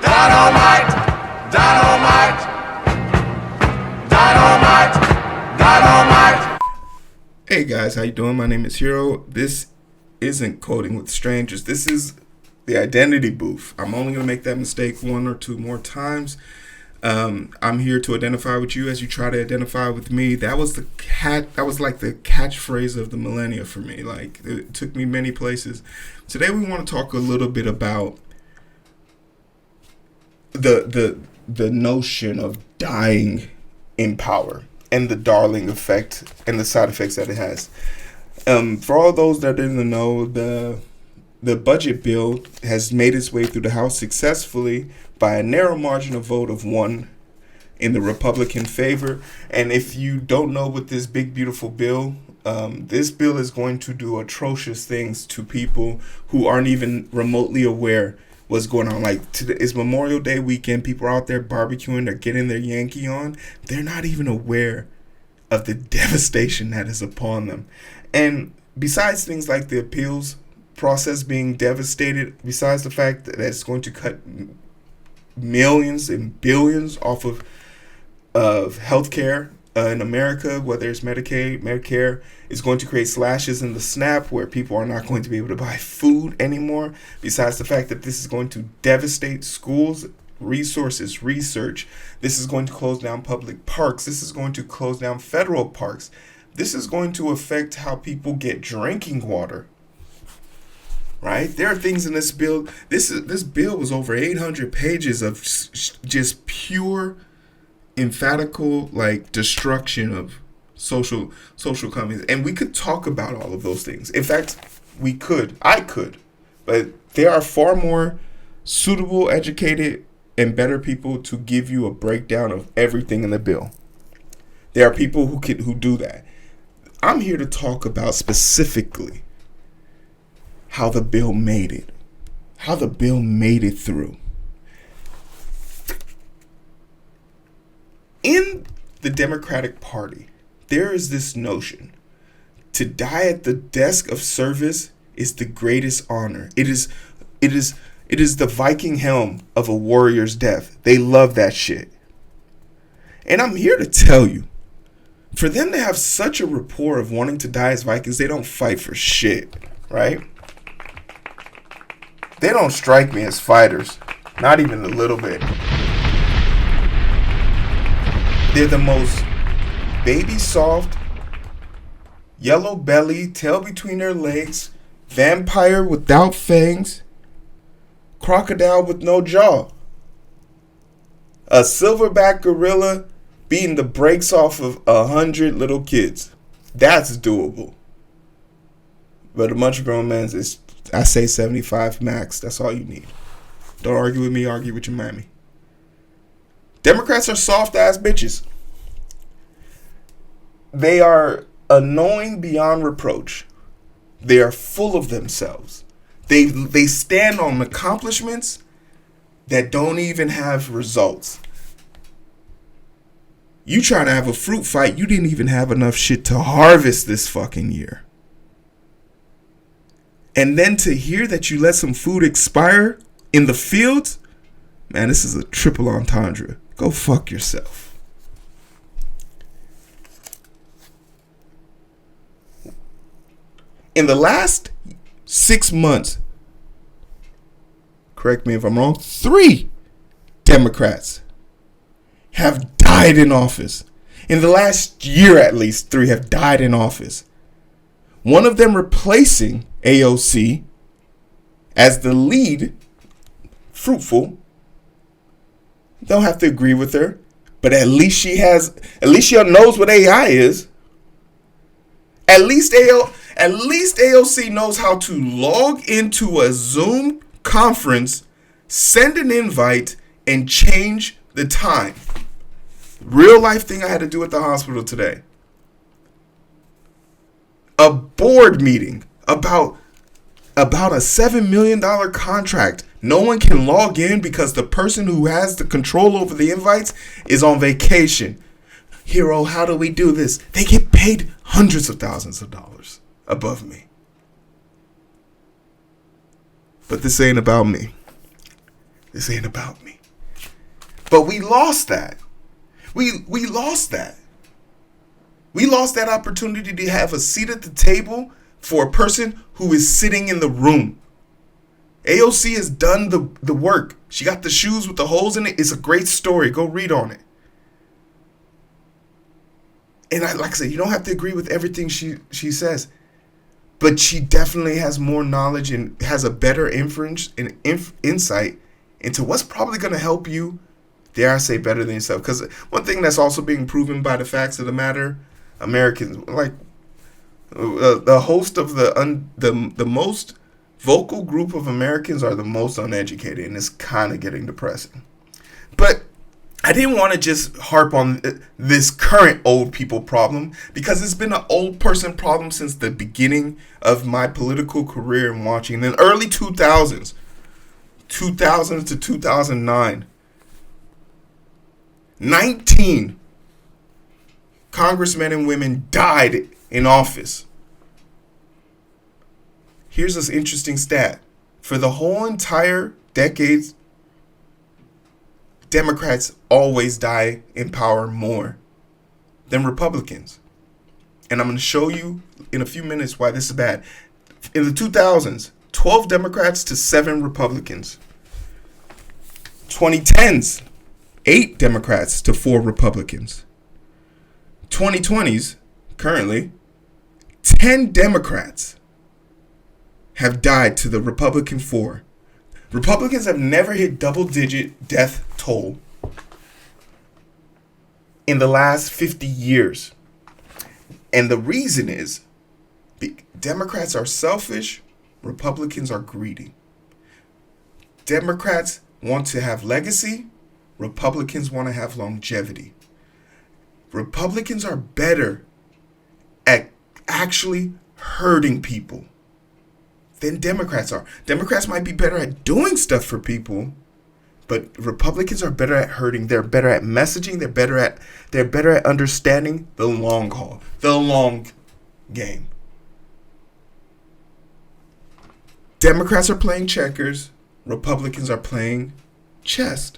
Dynamite, dynamite, dynamite, dynamite. Hey guys, how you doing? My name is Hero. This isn't Coding with Strangers. This is the identity booth. I'm only going to make that mistake one or two more times. I'm here to identify with you as you try to identify with me. That was like the catchphrase of the millennia for me. Like, it took me many places. Today we want to talk a little bit about the notion of dying in power and the darling effect and the side effects that it has. For all those that didn't know, the budget bill has made its way through the House successfully by a narrow margin of vote of 1 in the Republican favor. And if you don't know what this big, beautiful bill, this bill is going to do atrocious things to people who aren't even remotely aware what's going on. Like, today is Memorial Day weekend. People are out there barbecuing. They're getting their Yankee on. They're not even aware of the devastation that is upon them. And besides things like the appeals process being devastated, besides the fact that it's going to cut millions and billions off of healthcare in America, whether it's Medicaid, Medicare, is going to create slashes in the SNAP where people are not going to be able to buy food anymore. Besides the fact that this is going to devastate schools, resources, research. This is going to close down public parks. This is going to close down federal parks. This is going to affect how people get drinking water. Right? There are things in this bill. This bill was over 800 pages of just pure, emphatical, like, destruction of social companies. And we could talk about all of those things. In fact, I could. But there are far more suitable, educated, and better people to give you a breakdown of everything in the bill. There are people who do that. I'm here to talk about specifically how the bill made it. How the bill made it through. In the Democratic Party, there is this notion: to die at the desk of service is the greatest honor. It is the Viking helm of a warrior's death. They love that shit. And I'm here to tell you, for them to have such a rapport of wanting to die as Vikings, they don't fight for shit, right? They don't strike me as fighters, not even a little bit. They're the most baby soft, yellow belly, tail between their legs, vampire without fangs, crocodile with no jaw, a silverback gorilla beating the brakes off of 100 little kids. That's doable. But a bunch of grown men is, I say, 75 max. That's all you need. Don't argue with me, argue with your mammy. Democrats are soft ass bitches. They are annoying beyond reproach. They are full of themselves. They stand on accomplishments that don't even have results. You trying to have a fruit fight, you didn't even have enough shit to harvest this fucking year. And then to hear that you let some food expire in the fields, man, this is a triple entendre. Go fuck yourself. In the last 6 months, correct me if I'm wrong, 3 Democrats have died in office. In the last year, at least, 3 have died in office. One of them replacing AOC as the lead, fruitful. Don't have to agree with her, but at least she knows what AI is. At least AOC knows how to log into a Zoom conference, send an invite, and change the time. Real life thing I had to do at the hospital today. A board meeting about a $7 million contract. No one can log in because the person who has the control over the invites is on vacation. Hero, how do we do this? They get paid hundreds of thousands of dollars above me. But this ain't about me. This ain't about me. But we lost that. We lost that. We lost that opportunity to have a seat at the table for a person who is sitting in the room. AOC has done the work. She got the shoes with the holes in it. It's a great story. Go read on it. And like I said, you don't have to agree with everything she says. But she definitely has more knowledge and has a better inference and insight into what's probably going to help you, dare I say, better than yourself. Because one thing that's also being proven by the facts of the matter, Americans, like the host of the most vocal group of Americans are the most uneducated, and it's kind of getting depressing. But I didn't want to just harp on this current old people problem, because it's been an old person problem since the beginning of my political career and watching. In the early 2000s to 2009, 19 congressmen and women died in office. Here's this interesting stat. For the whole entire decades, Democrats always die in power more than Republicans. And I'm going to show you in a few minutes why this is bad. In the 2000s, 12 Democrats to 7 Republicans. 2010s, 8 Democrats to 4 Republicans. 2020s, currently, 10 Democrats have died to the Republican 4. Republicans have never hit double-digit death toll in the last 50 years. And the reason is Democrats are selfish, Republicans are greedy. Democrats want to have legacy, Republicans want to have longevity. Republicans are better at actually hurting people than Democrats are. Democrats might be better at doing stuff for people, but Republicans are better at hurting. They're better at messaging. They're better at understanding the long haul, the long game. Democrats are playing checkers. Republicans are playing chess.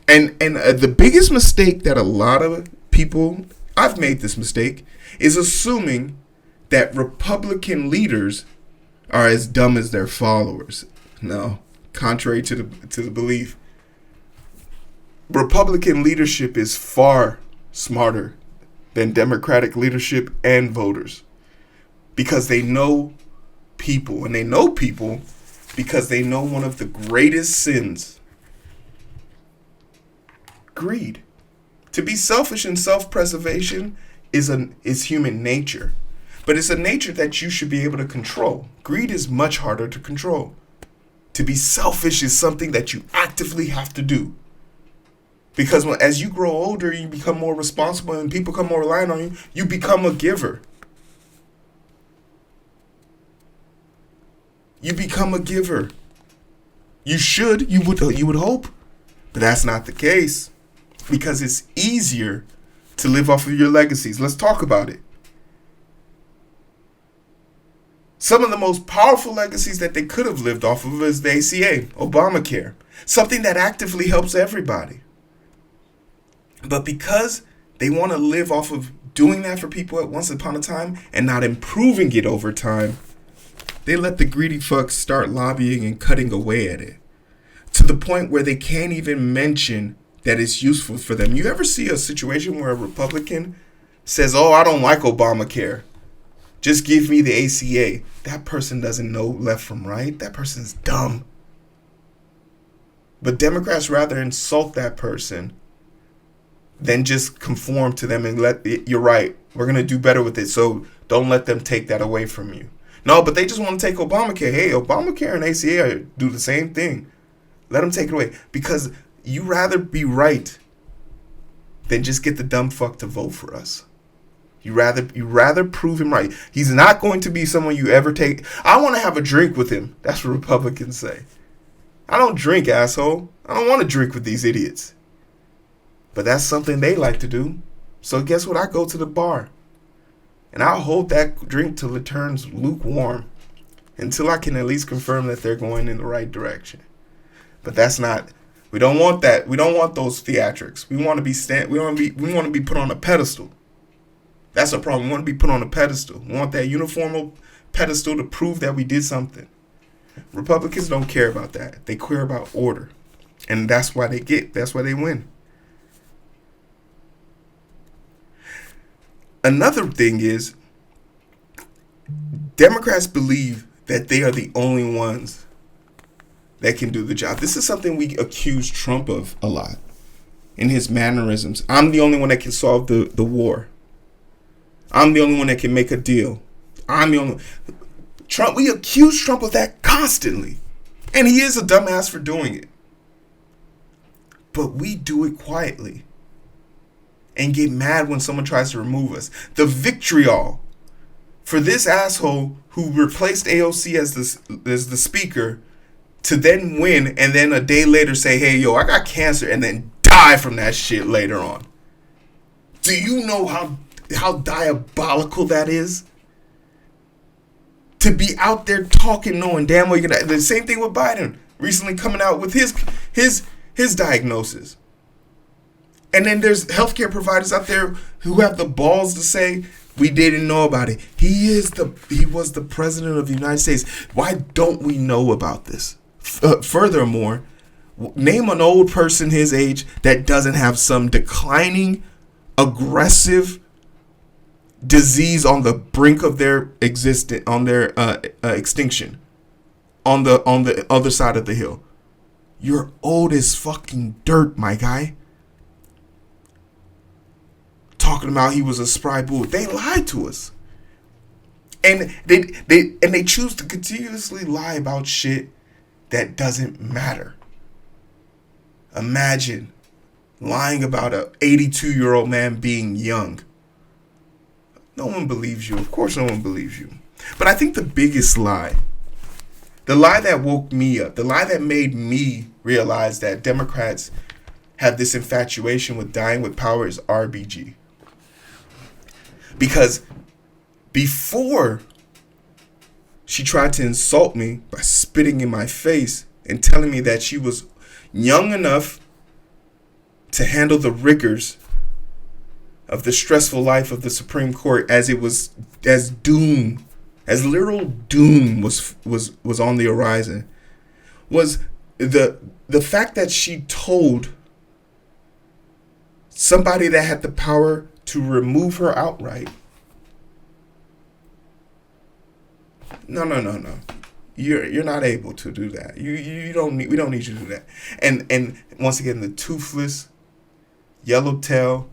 And the biggest mistake that a lot of people, I've made this mistake, is assuming that Republican leaders are as dumb as their followers. No, contrary to the belief, Republican leadership is far smarter than Democratic leadership and voters, because they know people, and they know people because they know one of the greatest sins: greed. To be selfish and self-preservation is human nature. But it's a nature that you should be able to control. Greed is much harder to control. To be selfish is something that you actively have to do. Because as you grow older, you become more responsible and people become more reliant on you. You become a giver. You become a giver. You should. You would hope. But that's not the case. Because it's easier to live off of your legacies. Let's talk about it. Some of the most powerful legacies that they could have lived off of is the ACA, Obamacare, something that actively helps everybody. But because they want to live off of doing that for people at once upon a time and not improving it over time, they let the greedy fucks start lobbying and cutting away at it, to the point where they can't even mention that it's useful for them. You ever see a situation where a Republican says, "Oh, I don't like Obamacare, just give me the ACA"? That person doesn't know left from right. That person's dumb. But Democrats rather insult that person than just conform to them and you're right, we're going to do better with it, so don't let them take that away from you. No, but they just want to take Obamacare. Hey, Obamacare and ACA do the same thing. Let them take it away. Because you rather be right than just get the dumb fuck to vote for us. You rather prove him right. He's not going to be someone you ever take. I want to have a drink with him. That's what Republicans say. I don't drink, asshole. I don't want to drink with these idiots. But that's something they like to do. So guess what? I go to the bar. And I'll hold that drink till it turns lukewarm. until I can at least confirm that they're going in the right direction. But that's not. We don't want that. We don't want those theatrics. We want to be We want to be put on a pedestal. That's a problem. We want to be put on a pedestal. We want that uniform pedestal to prove that we did something. Republicans don't care about that. They care about order, and that's why they win. Another thing is, Democrats believe that they are the only ones that can do the job. This is something we accuse Trump of a lot in his mannerisms. I'm the only one that can solve the war. I'm the only one that can make a deal. I'm the only Trump. We accuse Trump of that constantly, and he is a dumbass for doing it. But we do it quietly and get mad when someone tries to remove us. The vitriol for this asshole who replaced AOC as the speaker to then win and then a day later say, hey, yo, I got cancer, and then die from that shit later on. Do you know how diabolical that is? To be out there talking, knowing damn well you're gonna. The same thing with Biden recently coming out with his diagnosis. And then there's healthcare providers out there who have the balls to say, we didn't know about it. He was the president of the United States. Why don't we know about this? Furthermore, name an old person his age that doesn't have some declining, aggressive disease on the brink of their extinction, on the other side of the hill. You're old as fucking dirt, my guy. Talking about he was a spry bull. They lied to us. And they choose to continuously lie about shit that doesn't matter. Imagine lying about a 82-year-old man being young. No one believes you. Of course no one believes you. But I think the biggest lie, the lie that woke me up, the lie that made me realize that Democrats have this infatuation with dying with power is RBG. Because before she tried to insult me by spitting in my face and telling me that she was young enough to handle the rigors of the stressful life of the Supreme Court as literal doom was on the horizon, was the fact that she told somebody that had the power to remove her outright, no. You're not able to do that. We don't need you to do that. And once again, the toothless, yellowtail,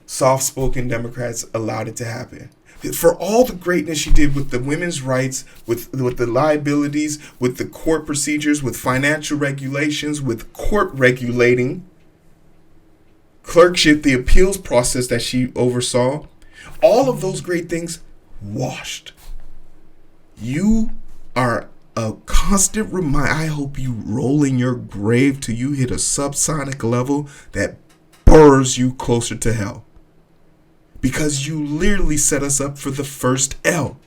soft-spoken Democrats allowed it to happen. For all the greatness she did with the women's rights, with the liabilities, with the court procedures, with financial regulations, with court regulating, clerkship, the appeals process that she oversaw, all of those great things washed. You are a constant reminder. I hope you roll in your grave till you hit a subsonic level that burrs you closer to hell. Because you literally set us up for the first L.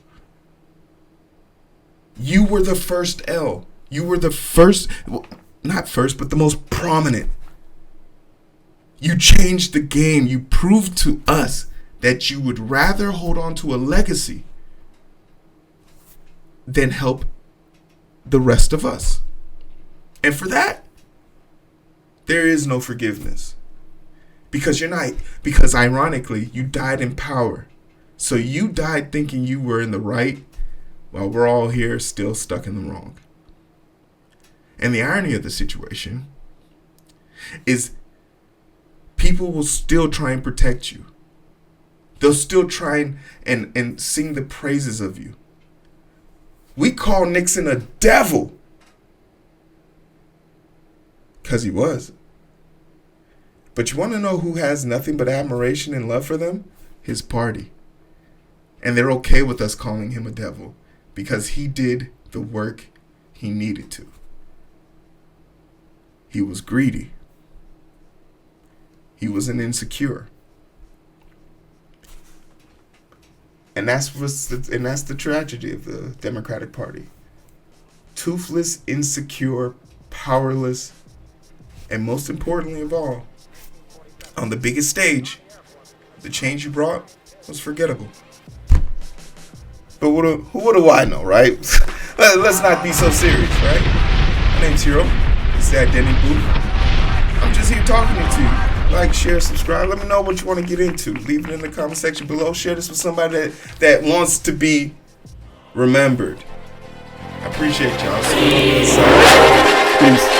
You were the first L. You were the first, well, not first, but the most prominent. You changed the game. You proved to us that you would rather hold on to a legacy than help the rest of us. And for that, there is no forgiveness. Because ironically, you died in power. So you died thinking you were in the right, while we're all here still stuck in the wrong. And the irony of the situation is people will still try and protect you. They'll still try and sing the praises of you. We call Nixon a devil. Because he was. But you want to know who has nothing but admiration and love for them? His party. And they're okay with us calling him a devil because he did the work he needed to. He was greedy. He was an insecure. And that's the tragedy of the Democratic Party. Toothless, insecure, powerless, and most importantly of all, on the biggest stage, the change you brought was forgettable. But who do I know, right? Let's not be so serious, right? My name's Hero. It's the Identity Booth. I'm just here talking to you. Like, share, subscribe. Let me know what you want to get into. Leave it in the comment section below. Share this with somebody that wants to be remembered. I appreciate y'all. See you on the other side. Peace.